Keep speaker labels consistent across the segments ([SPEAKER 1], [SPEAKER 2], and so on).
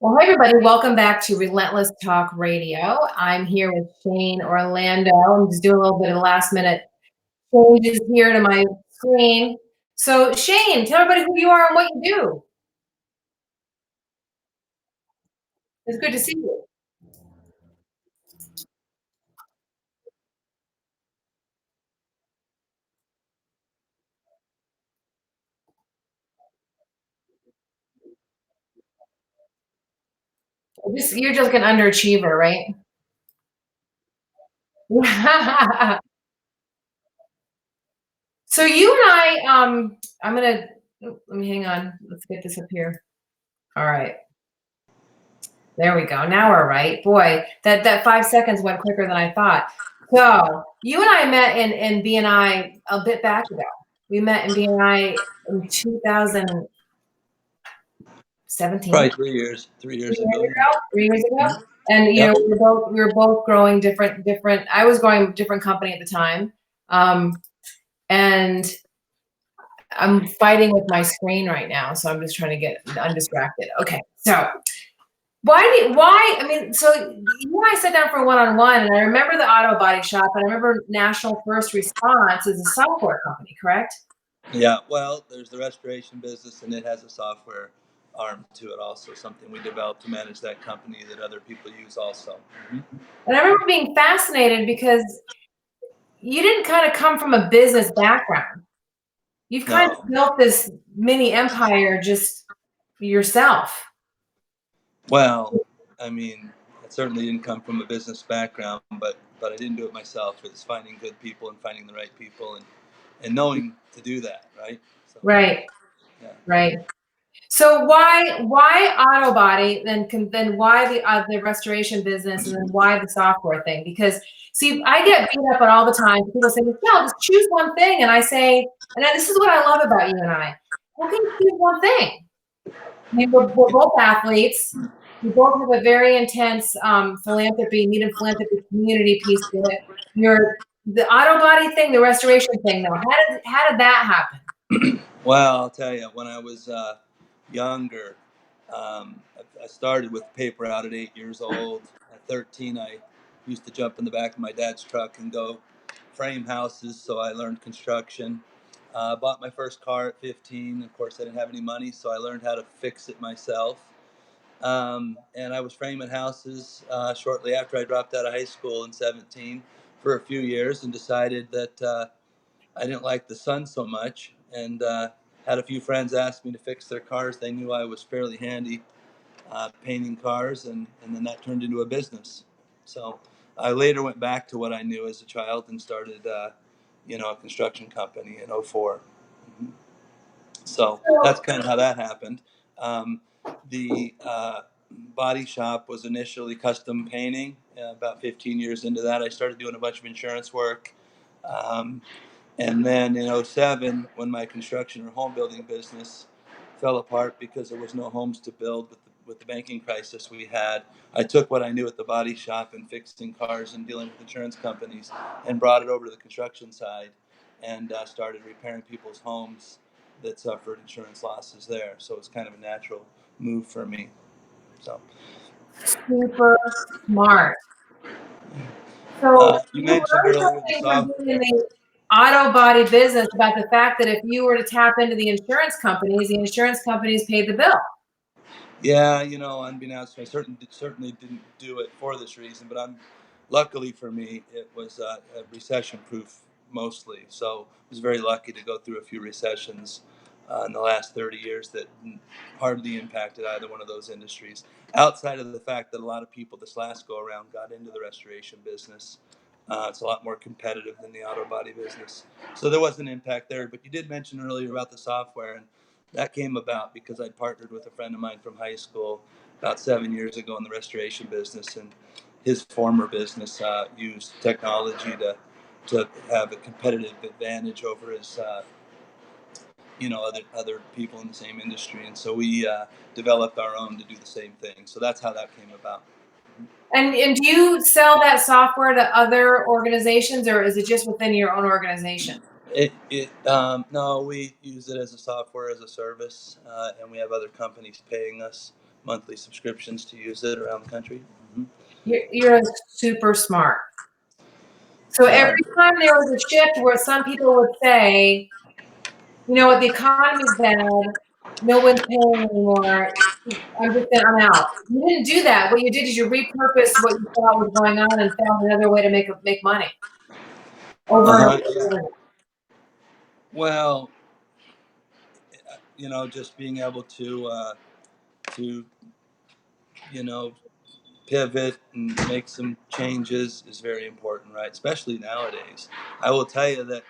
[SPEAKER 1] Well, hi everybody. Welcome back to Relentless Talk Radio. I'm here with Shane Orlando. I'm just doing a little bit of last minute changes here to my screen. So, Shane, tell everybody who you are and what you do. It's good to see you. You're just an underachiever, right? So you and I'm gonna let me hang on. Let's get this up here. All right, there we go. Now we're right. Boy, that 5 seconds went quicker than I thought. So you and I met in BNI a bit back ago. We met in BNI in 2017,
[SPEAKER 2] Probably 3 years. 3 years ago.
[SPEAKER 1] 3 years ago.
[SPEAKER 2] Mhm.
[SPEAKER 1] And
[SPEAKER 2] Yep.
[SPEAKER 1] we were both growing different. I was growing a different company at the time, and I'm fighting with my screen right now, so I'm just trying to get undistracted. Okay, so I mean, so you and I sat down for one-on-one, and I remember the auto body shop, and I remember National First Response is a software company, correct?
[SPEAKER 2] Yeah. Well, there's the restoration business, and it has a software arm to it also, something we developed to manage that company that other people use also.
[SPEAKER 1] And I remember being fascinated because you didn't kind of come from a business background. You've kind
[SPEAKER 2] No.
[SPEAKER 1] of built this mini empire just yourself.
[SPEAKER 2] Well, I mean, I certainly didn't come from a business background, but I didn't do it myself. It's finding good people and finding the right people and knowing to do that, right? So,
[SPEAKER 1] Right,
[SPEAKER 2] yeah.
[SPEAKER 1] right. So why auto body, then why the restoration business, and then why the software thing? Because see, I get beat up on all the time. People say, "Michelle, just choose one thing," and I say, this is what I love about you and I. How can you choose one thing? I mean, we're both athletes. We both have a very intense needed philanthropy community piece to it. The auto body thing, the restoration thing, though. How did that happen?
[SPEAKER 2] Well, I'll tell you, when I was younger, I started with paper out at 8 years old. At 13, I used to jump in the back of my dad's truck and go frame houses, so I learned construction. Bought my first car at 15. Of course, I didn't have any money, so I learned how to fix it myself. And I was framing houses shortly after I dropped out of high school in 17 for a few years and decided that I didn't like the sun so much, and had a few friends ask me to fix their cars. They knew I was fairly handy painting cars, and then that turned into a business. So I later went back to what I knew as a child and started, a construction company in '04. So that's kind of how that happened. The body shop was initially custom painting. About 15 years into that, I started doing a bunch of insurance work. Um, and then in '07, when my construction or home building business fell apart because there was no homes to build with the banking crisis we had, I took what I knew at the body shop and fixing cars and dealing with insurance companies and brought it over to the construction side and started repairing people's homes that suffered insurance losses there. So it's kind of a natural move for me. So
[SPEAKER 1] Super smart. So
[SPEAKER 2] you
[SPEAKER 1] you
[SPEAKER 2] mentioned
[SPEAKER 1] learned
[SPEAKER 2] earlier the
[SPEAKER 1] something from being in
[SPEAKER 2] software.
[SPEAKER 1] the auto body business about the fact that if you were to tap into the insurance companies paid the bill.
[SPEAKER 2] Yeah, unbeknownst to me, I certainly didn't do it for this reason, but luckily for me, it was recession proof mostly. So I was very lucky to go through a few recessions in the last 30 years that hardly impacted either one of those industries. Outside of the fact that a lot of people this last go around got into the restoration business. It's a lot more competitive than the auto body business. So there was an impact there. But you did mention earlier about the software, and that came about because I'd partnered with a friend of mine from high school about 7 years ago in the restoration business, and his former business used technology to have a competitive advantage over his other people in the same industry, and so we developed our own to do the same thing. So that's how that came about.
[SPEAKER 1] And do you sell that software to other organizations, or is it just within your own organization?
[SPEAKER 2] No, we use it as a software as a service, and we have other companies paying us monthly subscriptions to use it around the country. Mm-hmm.
[SPEAKER 1] You're super smart. So
[SPEAKER 2] Well,
[SPEAKER 1] every time there was a shift where some people would say, you know what, the economy's bad, no one's paying anymore, I'm out. You didn't do that. What you did is you repurposed what you thought was going on and found another way to make money over and
[SPEAKER 2] yeah.
[SPEAKER 1] over again.
[SPEAKER 2] Well, just being able to pivot and make some changes is very important, right? Especially nowadays. I will tell you that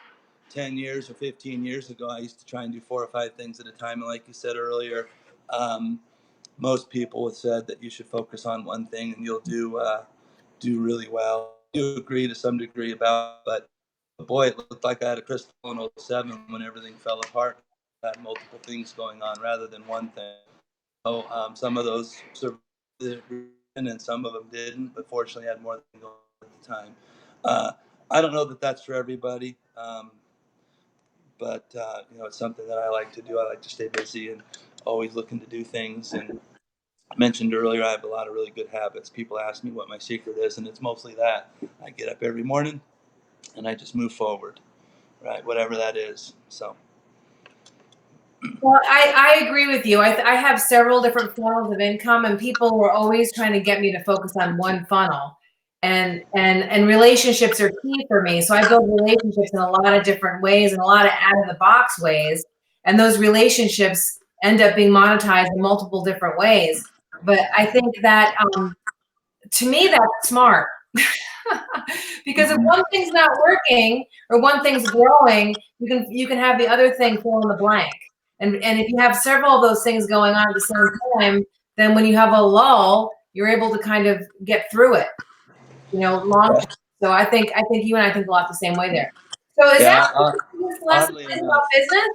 [SPEAKER 2] 10 years or 15 years ago, I used to try and do 4 or 5 things at a time. And like you said earlier, um, most people have said that you should focus on one thing and you'll do really well. I do agree to some degree about it, but boy, it looked like I had a crystal in '07 when everything fell apart. I had multiple things going on rather than one thing. So some of those survived and some of them didn't, but fortunately I had more than going on at the time. Uh, I don't know that that's for everybody, but it's something that I like to do. I like to stay busy and always looking to do things. And I mentioned earlier, I have a lot of really good habits. People ask me what my secret is, and it's mostly that. I get up every morning and I just move forward, right? Whatever that is. So.
[SPEAKER 1] Well, I agree with you. I have several different funnels of income, and people were always trying to get me to focus on one funnel. And relationships are key for me. So I build relationships in a lot of different ways and a lot of out of the box ways. And those relationships end up being monetized in multiple different ways. But I think that to me, that's smart. Because if
[SPEAKER 2] Mm-hmm.
[SPEAKER 1] one thing's not working or one thing's growing, you can have the other thing fill in the blank. And if you have several of those things going on at the same time, then when you have a lull, you're able to kind of get through it, long
[SPEAKER 2] Yeah.
[SPEAKER 1] term. So I think you and I think a lot the same way there. So is that
[SPEAKER 2] Yeah.
[SPEAKER 1] the biggest lesson
[SPEAKER 2] Oddly
[SPEAKER 1] about
[SPEAKER 2] enough.
[SPEAKER 1] business?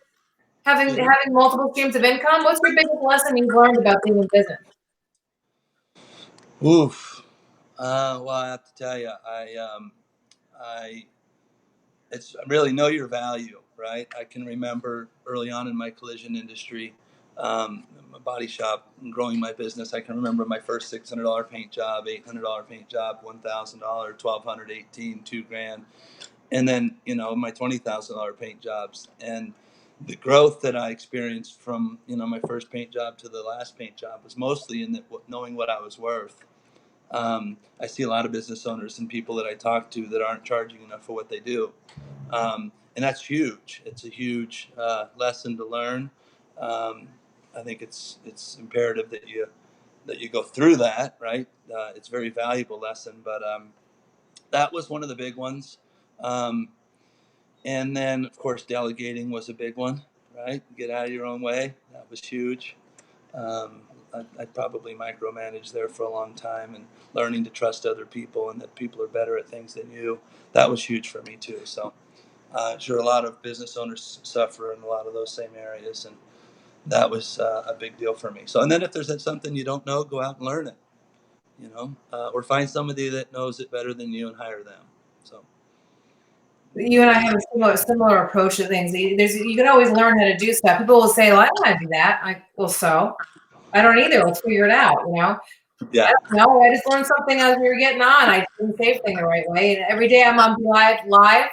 [SPEAKER 1] Having
[SPEAKER 2] Excuse me.
[SPEAKER 1] having multiple streams of income? What's your biggest lesson you've learned about being in business?
[SPEAKER 2] Oof. Well, I have to tell you, I it's really know your value, right? I can remember early on in my collision industry, my body shop, and growing my business. I can remember my first $600 paint job, $800 paint job, $1,000, 1,200, 18, $2,000, and then my $20,000 paint jobs. And the growth that I experienced from my first paint job to the last paint job was mostly in knowing what I was worth. I see a lot of business owners and people that I talk to that aren't charging enough for what they do. And that's huge. It's a huge lesson to learn. Um, I think it's imperative that you go through that, right? It's a very valuable lesson, but that was one of the big ones. Um, and then, of course, delegating was a big one, right? Get out of your own way. That was huge. Um, I probably micromanaged there for a long time, and learning to trust other people and that people are better at things than you. That was huge for me too. So sure, a lot of business owners suffer in a lot of those same areas, and that was a big deal for me. So, and then if there's something you don't know, go out and learn it, or find somebody that knows it better than you and hire them. So,
[SPEAKER 1] You and I have a similar approach to things. You can always learn how to do stuff. People will say, "Well, I don't know how to do that." Well, so I don't either. Let's figure it out. I
[SPEAKER 2] yeah.
[SPEAKER 1] don't know. I just learned something as we were getting on. I didn't say everything the right way. And every day I'm on live,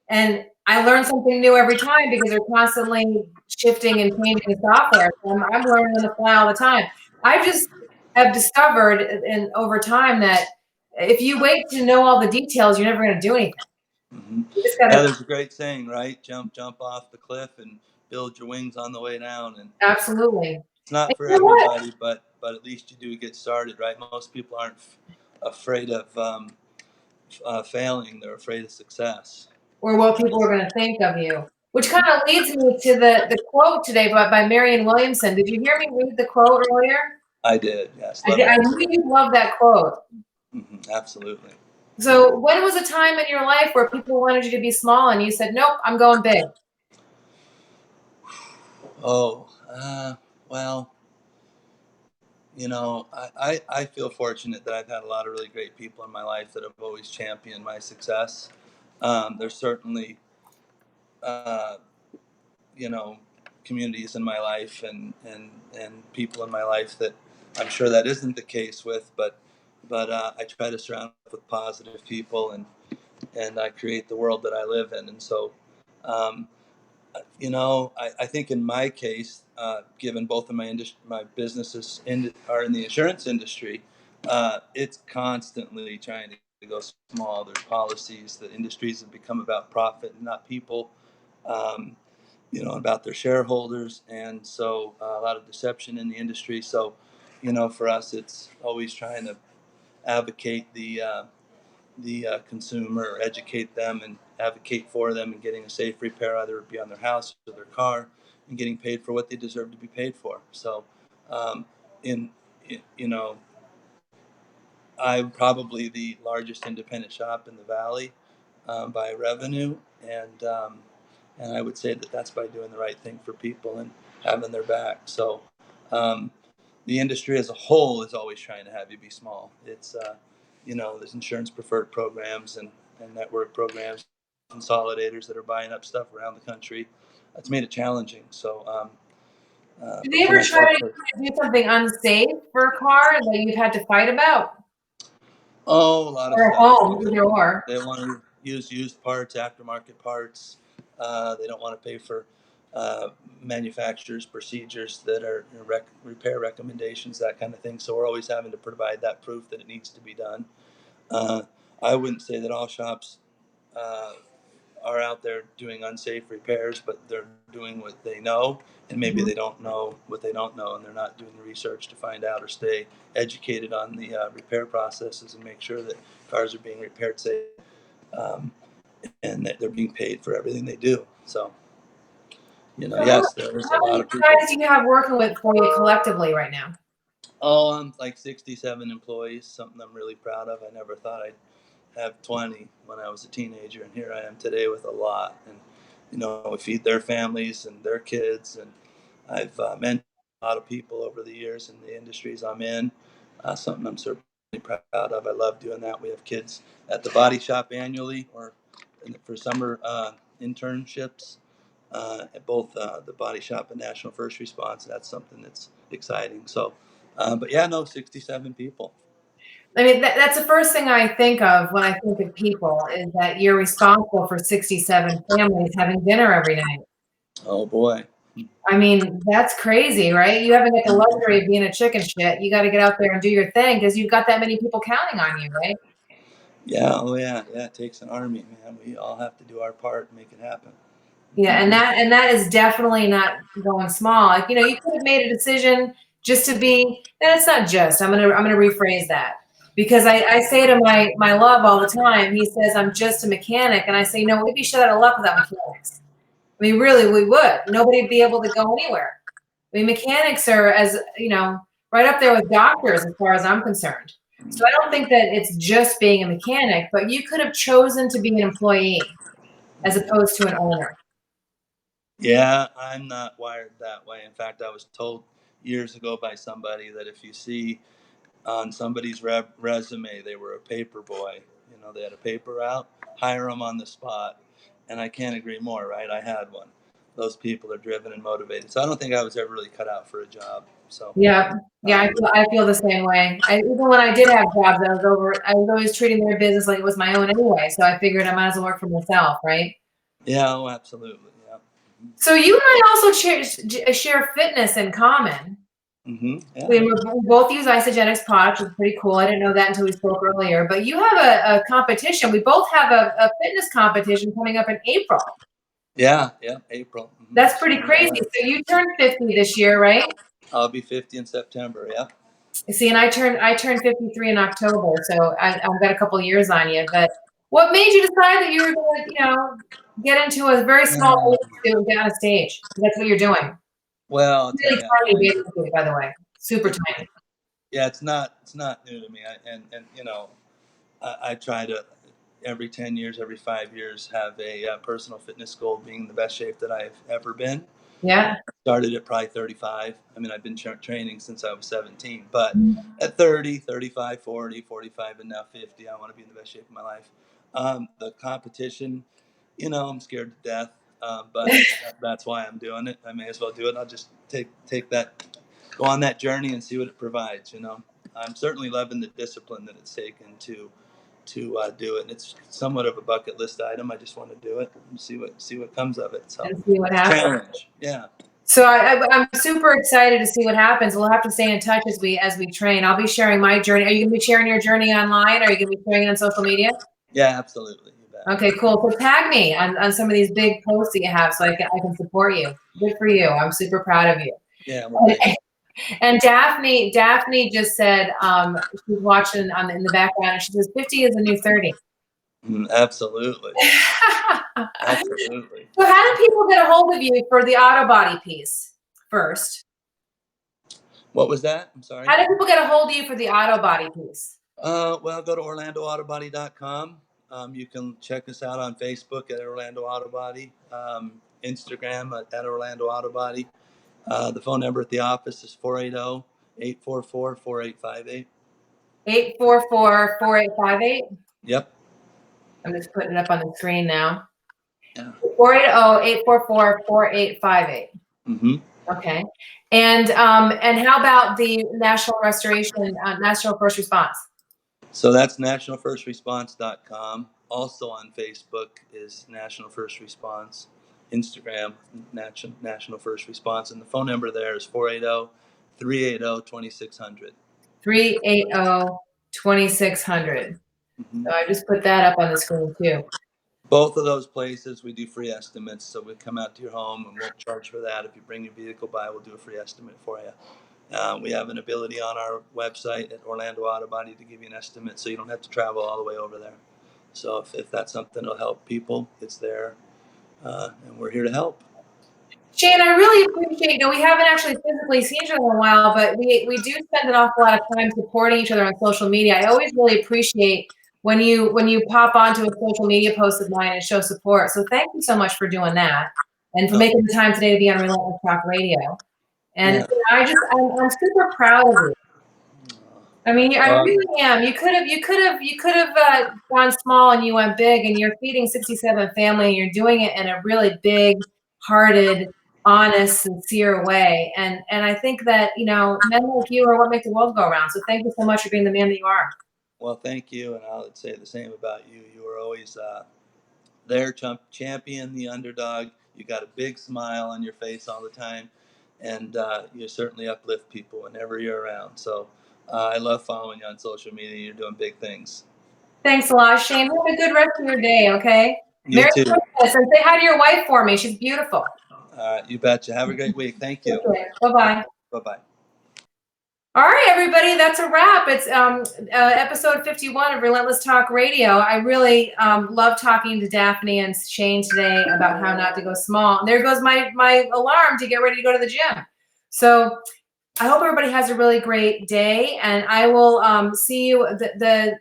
[SPEAKER 1] and I learn something new every time because they're constantly shifting and changing the software. So I'm learning on the fly all the time. I just have discovered in over time that if you wait to know all the details, you're never going to do anything.
[SPEAKER 2] Hmm.
[SPEAKER 1] You just got
[SPEAKER 2] Yeah,
[SPEAKER 1] to
[SPEAKER 2] there's a great saying, right? Jump off the cliff and build your wings on the way down. And
[SPEAKER 1] absolutely.
[SPEAKER 2] it's not
[SPEAKER 1] And
[SPEAKER 2] for
[SPEAKER 1] you know what?
[SPEAKER 2] everybody, but at least you do get started, right? Most people aren't afraid of failing; they're afraid of success.
[SPEAKER 1] Or what people are going to think of you. Which kind of leads me to the quote today by Marianne Williamson. Did you hear me read the quote earlier?
[SPEAKER 2] I did, yes,
[SPEAKER 1] I
[SPEAKER 2] love
[SPEAKER 1] did. I
[SPEAKER 2] that.
[SPEAKER 1] knew you love that quote.
[SPEAKER 2] Absolutely.
[SPEAKER 1] So, when was a time in your life where people wanted you to be small and you said, "Nope, I'm going big"?
[SPEAKER 2] Oh, well, I feel fortunate that I've had a lot of really great people in my life that have always championed my success. There's certainly, uh, you know, communities in my life and people in my life that I'm sure that isn't the case with, but I try to surround myself with positive people, and I create the world that I live in. And so, um, I think in my case, given both of my businesses are in the insurance industry, it's constantly trying to go small. There's policies. The industries have become about profit and not people. Um, about their shareholders, and so a lot of deception in the industry. So, for us, it's always trying to advocate the consumer, or educate them and advocate for them, and getting a safe repair, either it be on their house or their car, and getting paid for what they deserve to be paid for. So, um, in, you know, I'm probably the largest independent shop in the valley, by revenue, and I would say that that's by doing the right thing for people and having their back. So, um, the industry as a whole is always trying to have you be small. It's there's insurance preferred programs and network programs, consolidators that are buying up stuff around the country. It's made it challenging. So,
[SPEAKER 1] Did they
[SPEAKER 2] but for
[SPEAKER 1] ever try
[SPEAKER 2] myself,
[SPEAKER 1] to do something unsafe for a car that you've had to fight about?
[SPEAKER 2] oh, a lot of
[SPEAKER 1] Or a
[SPEAKER 2] stuff.
[SPEAKER 1] home, either or.
[SPEAKER 2] They want to use used parts, aftermarket parts. They don't want to pay for manufacturers' procedures that are repair recommendations, that kind of thing. So we're always having to provide that proof that it needs to be done. Uh, I wouldn't say that all shops uh, are out there doing unsafe repairs, but they're doing what they know, and maybe
[SPEAKER 1] Mhm.
[SPEAKER 2] they don't know what they don't know, and they're not doing the research to find out or stay educated on the repair processes and make sure that cars are being repaired safe, um, and that they're being paid for everything they do. So,
[SPEAKER 1] So
[SPEAKER 2] yes, there's a
[SPEAKER 1] how
[SPEAKER 2] lot
[SPEAKER 1] many
[SPEAKER 2] of people.
[SPEAKER 1] guys do you have working with for you collectively right now?
[SPEAKER 2] Oh, I'm like 67 employees, something I'm really proud of. I never thought I'd have 20 when I was a teenager, and here I am today with a lot. And we feed their families and their kids, and I've mentored a lot of people over the years in the industries I'm in. Something I'm certainly proud of. I love doing that. We have kids at the body shop annually, or for summer internships, at both the body shop and National First Response. That's something that's exciting. So, but yeah, no, 67 people.
[SPEAKER 1] I mean, that's the first thing I think of when I think of people is that you're responsible for 67 families having dinner every night.
[SPEAKER 2] Oh boy.
[SPEAKER 1] I mean, that's crazy, right? You haven't got the luxury of being a chicken shit. You got to get out there and do your thing because you've got that many people counting on you, right?
[SPEAKER 2] Yeah, oh yeah, yeah. It takes an army, man. We all have to do our part and make it happen.
[SPEAKER 1] Yeah, and
[SPEAKER 2] Mhm.
[SPEAKER 1] that is definitely not going small. Like, you could have made a decision just to be, and it's not just, I'm gonna rephrase that. Because I say to my love all the time, he says, I'm just a mechanic. And I say, no, we'd be shut out of luck without mechanics. I mean, really, we would. Nobody'd be able to go anywhere. I mean, mechanics are right up there with doctors as far as I'm concerned. So I don't think that it's just being a mechanic, but you could have chosen to be an employee as opposed to an owner.
[SPEAKER 2] Yeah, I'm not wired that way. In fact, I was told years ago by somebody that if you see on somebody's resume they were a paper boy, they had a paper route, hire them on the spot. And I can't agree more, right? I had one. Those people are driven and motivated. So I don't think I was ever really cut out for a job. So,
[SPEAKER 1] Yeah. Yeah,
[SPEAKER 2] um,
[SPEAKER 1] I feel the same way. Even when I did have jobs, I was always treating their business like it was my own anyway. So I figured I might as well work for myself, right?
[SPEAKER 2] yeah, oh, absolutely. Yeah.
[SPEAKER 1] So you and I also share fitness in common.
[SPEAKER 2] Yeah.
[SPEAKER 1] We both use Isogenics products, which is pretty cool. I didn't know that until we spoke earlier. But you have a competition. We both have a fitness competition coming up in April.
[SPEAKER 2] Yeah. Yeah. April.
[SPEAKER 1] That's pretty crazy. So you turned 50 this year, right?
[SPEAKER 2] I'll be 50 in September. Yeah.
[SPEAKER 1] See, and I turned 53 in October, so I've got a couple of years on you. But what made you decide that you were going to, get into a very small age to get on a stage? That's what you're doing.
[SPEAKER 2] Well, I'll tell
[SPEAKER 1] Really
[SPEAKER 2] you,
[SPEAKER 1] tiny, basically, by the way. Super tiny.
[SPEAKER 2] yeah, it's not new to me. I try to every 10 years, every 5 years, have a personal fitness goal, being the best shape that I've ever been.
[SPEAKER 1] Yeah.
[SPEAKER 2] Started at probably 35. I mean, I've been training since I was 17, but at 30, 35, 40, 45, and now 50, I want to be in the best shape of my life. The competition, I'm scared to death, but that's why I'm doing it. I may as well do it. I'll just take that go on that journey and see what it provides. You know, I'm certainly loving the discipline that it's taken to do it. And it's somewhat of a bucket list item. I just want to do it and see what comes of it. So
[SPEAKER 1] And see what happens.
[SPEAKER 2] challenge, yeah.
[SPEAKER 1] So I'm super excited to see what happens. We'll have to stay in touch as we train. I'll be sharing my journey. Are you going to be sharing your journey online? Are you going to be sharing it on social media?
[SPEAKER 2] Yeah, absolutely. You bet.
[SPEAKER 1] Okay, cool. So tag me on some of these big posts that you have so I can support you. Good for you. I'm super proud of you.
[SPEAKER 2] Yeah, well,
[SPEAKER 1] and Daphne just said she's watching in the background, and she says 50 is a new 30.
[SPEAKER 2] Absolutely. Absolutely.
[SPEAKER 1] So how do people get a hold of you for the auto body piece first?
[SPEAKER 2] What was that? I'm sorry.
[SPEAKER 1] How do people get a hold of you for the auto body piece?
[SPEAKER 2] Well, go to orlandoautobody.com. You can check us out on Facebook at Orlando Auto Body, Instagram at Orlando Auto Body. The phone number at the office is 480-844-4858.
[SPEAKER 1] 844-4858.
[SPEAKER 2] Yep.
[SPEAKER 1] I'm just putting it up on the screen now.
[SPEAKER 2] Yeah.
[SPEAKER 1] 480-844-4858.
[SPEAKER 2] Mm-hmm.
[SPEAKER 1] Okay. And how about the National Restoration, National First Response?
[SPEAKER 2] So that's nationalfirstresponse.com. Also on Facebook is National First Response. Instagram, National First Response. And the phone number there is 480-380-2600.
[SPEAKER 1] 380-2600.
[SPEAKER 2] Mm-hmm.
[SPEAKER 1] So I just put that up on the screen too.
[SPEAKER 2] Both of those places, we do free estimates. So we come out to your home and we'll charge for that. If you bring your vehicle by, we'll do a free estimate for you. We have an ability on our website at Orlando Auto Body to give you an estimate so you don't have to travel all the way over there. So if that's something that'll help people, it's there. And we're here to help.
[SPEAKER 1] Shane, I really appreciate, we haven't actually physically seen each other in a while, but we do spend an awful lot of time supporting each other on social media. I always really appreciate when you pop onto a social media post of mine and show support. So thank you so much for doing that and for making the time today to be on Relentless Talk Radio. And I'm super proud of you. I mean, I really am. You could have gone small and you went big, and you're feeding 67 family, and you're doing it in a really big-hearted, honest, sincere way. And I think that, men like you are what make the world go around. So thank you so much for being the man that you are.
[SPEAKER 2] Well, thank you, and I would say the same about you. You were always there, champion, the underdog. You got a big smile on your face all the time, and you certainly uplift people whenever you're around. So I love following you on social media. You're doing big things.
[SPEAKER 1] Thanks a lot, Shane. Have a good rest of your day, okay?
[SPEAKER 2] You
[SPEAKER 1] Merry
[SPEAKER 2] too.
[SPEAKER 1] Christmas, and say hi to your wife for me. She's beautiful.
[SPEAKER 2] All right, you betcha. Have a great week. Thank you.
[SPEAKER 1] Okay. Bye-bye.
[SPEAKER 2] Bye-bye.
[SPEAKER 1] All right, everybody, that's a wrap. It's episode 51 of Relentless Talk Radio. I really love talking to Daphne and Shane today about how not to go small. And there goes my alarm to get ready to go to the gym. So I hope everybody has a really great day, and I will see you. The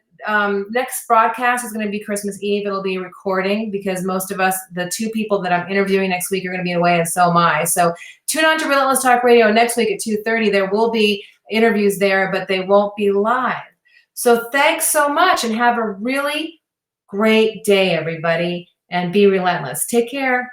[SPEAKER 1] next broadcast is going to be Christmas Eve. It'll be a recording because most of us, the two people that I'm interviewing next week, are going to be away, and so am I. So tune on to Relentless Talk Radio next week at 2:30. There will be interviews there, but they won't be live. So thanks so much, and have a really great day, everybody, and be relentless. Take care.